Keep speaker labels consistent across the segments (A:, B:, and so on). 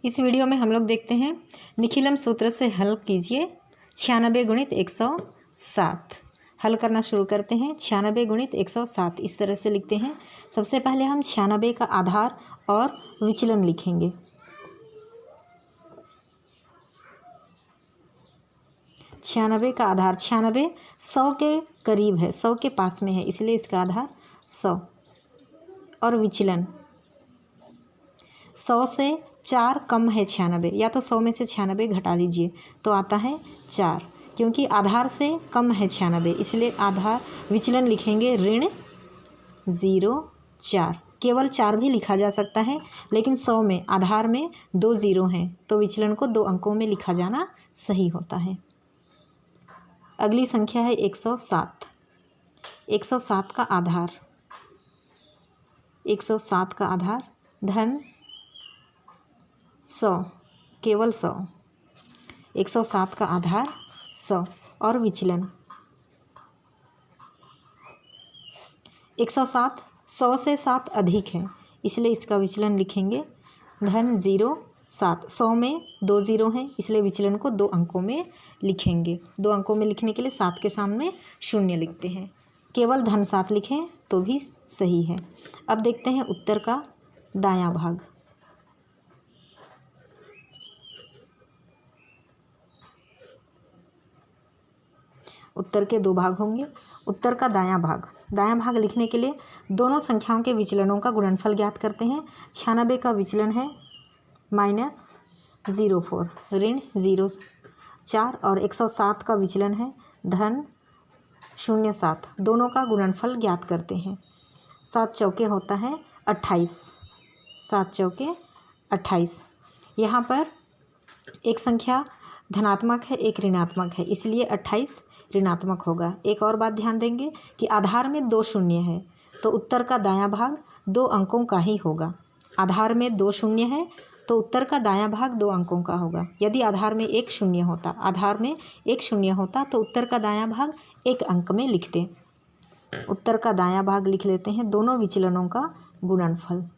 A: इस वीडियो में हम लोग देखते हैं निखिलम सूत्र से हल कीजिए 96 गुणित 107। हल करना शुरू करते हैं। 96 गुणित 107 इस तरह से लिखते हैं। सबसे पहले हम 96 का आधार और विचलन लिखेंगे। छियानबे का आधार 96 100 के करीब है, 100 के पास में है, इसलिए इसका आधार 100 और विचलन 100 से 4 कम है 96, या तो 100 में से 96 घटा लीजिए तो आता है 4, क्योंकि आधार से कम है 96 इसलिए आधार विचलन लिखेंगे -0,4। केवल 4 भी लिखा जा सकता है, लेकिन 100 में आधार में 2 ज़ीरो हैं तो विचलन को 2 अंकों में लिखा जाना सही होता है। अगली संख्या है 107। 107 का आधार 107 का आधार धन 100, केवल 100। 107 का आधार 100 और विचलन 107 100 से 7 अधिक है, इसलिए इसका विचलन लिखेंगे धन 0,7। 100 में 2 ज़ीरो हैं, इसलिए विचलन को 2 अंकों में लिखेंगे। 2 अंकों में लिखने के लिए 7 के सामने 0 लिखते हैं। केवल धन 7 लिखें तो भी सही है। अब देखते हैं उत्तर का दायां भाग। उत्तर के 2 भाग होंगे। उत्तर का दायां भाग लिखने के लिए दोनों संख्याओं के विचलनों का गुणनफल ज्ञात करते हैं। 96 का विचलन है -0,4 ऋण 0,4 और 107 का विचलन है धन 0,7। दोनों का गुणनफल ज्ञात करते हैं। 7 चौके होता है 28, 7 चौके 28। यहाँ पर एक संख्या धनात्मक है, एक ऋणात्मक है, इसलिए 28 ऋणात्मक होगा। एक और बात ध्यान देंगे कि आधार में 2 शून्य है तो उत्तर का दायां भाग 2 अंकों का ही होगा। आधार में 2 शून्य है तो उत्तर का दायां भाग 2 अंकों का होगा। यदि आधार में 1 शून्य होता तो उत्तर का दायां भाग 1 अंक में लिखते। उत्तर का दायां भाग लिख लेते हैं दोनों विचलनों का गुणनफल।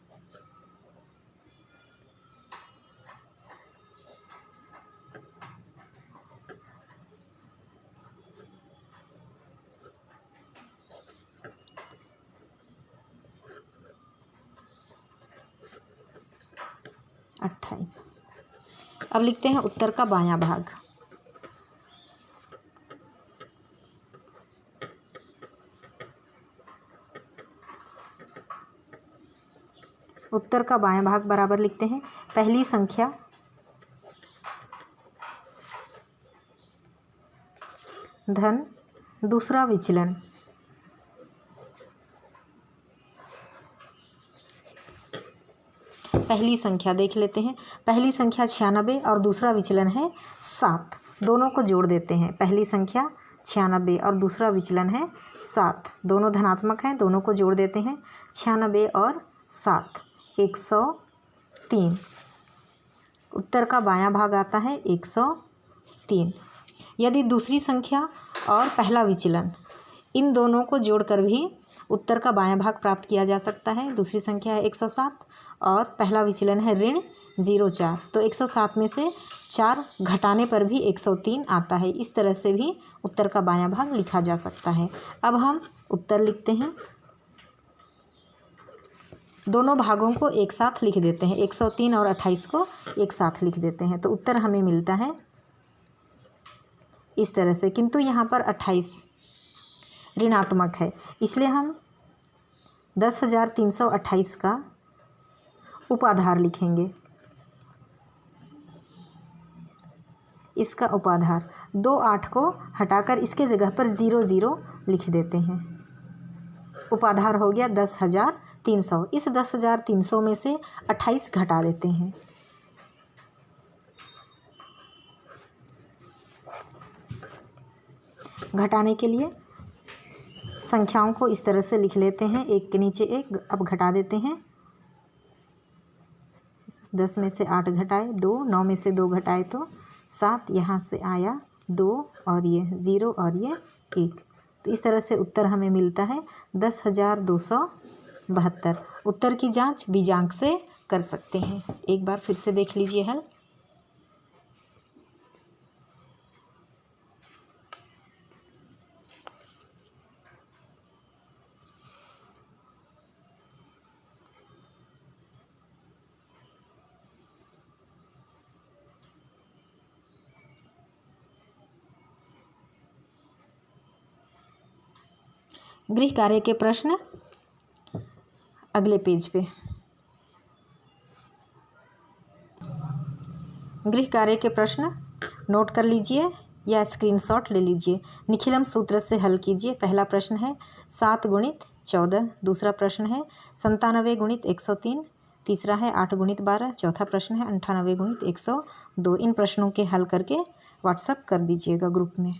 A: अब लिखते हैं उत्तर का बायां भाग। उत्तर का बायां भाग बराबर लिखते हैं पहली संख्या धन दूसरा विचलन पहली संख्या देख लेते हैं। पहली संख्या 96 और दूसरा विचलन है 7। दोनों को जोड़ देते हैं। पहली संख्या 96 और दूसरा विचलन है 7, दोनों धनात्मक हैं, दोनों को जोड़ देते हैं। 96 और 7 103। उत्तर का बायां भाग आता है 103। यदि दूसरी संख्या और पहला विचलन इन दोनों को जोड़कर भी उत्तर का बायां भाग प्राप्त किया जा सकता है। दूसरी संख्या है 107 और पहला विचलन है ऋण 0,4, तो 107 में से 4 घटाने पर भी 103 आता है। इस तरह से भी उत्तर का बायां भाग लिखा जा सकता है। अब हम उत्तर लिखते हैं। दोनों भागों को एक साथ लिख देते हैं। 103 और 28 को एक साथ लिख देते हैं तो उत्तर हमें मिलता है इस तरह से। किंतु यहाँ पर 28 ऋणात्मक है, इसलिए हम 10,328 का उपाधार लिखेंगे। इसका उपाधार 2 8 को हटाकर इसके जगह पर 0,0 लिख देते हैं। उपाधार हो गया 10,300। इस 10,300 में से 28 घटा देते हैं। घटाने के लिए संख्याओं को इस तरह से लिख लेते हैं, एक के नीचे एक। अब घटा देते हैं। 10 में से 8 घटाए 2, 9 में से 2 घटाए तो 7, यहाँ से आया 2 और ये 0 और ये 1। तो इस तरह से उत्तर हमें मिलता है 10,272। उत्तर की जांच बीजांक से कर सकते हैं। एक बार फिर से देख लीजिए हल। गृह कार्य के प्रश्न अगले पेज पे। गृह कार्य के प्रश्न नोट कर लीजिए या स्क्रीनशॉट ले लीजिए। निखिलम सूत्र से हल कीजिए। पहला प्रश्न है 7 गुणित 14। दूसरा प्रश्न है 97 गुणित 103। तीसरा है 8 गुणित 12। चौथा प्रश्न है 98 गुणित 102। इन प्रश्नों के हल करके व्हाट्सएप कर दीजिएगा ग्रुप में।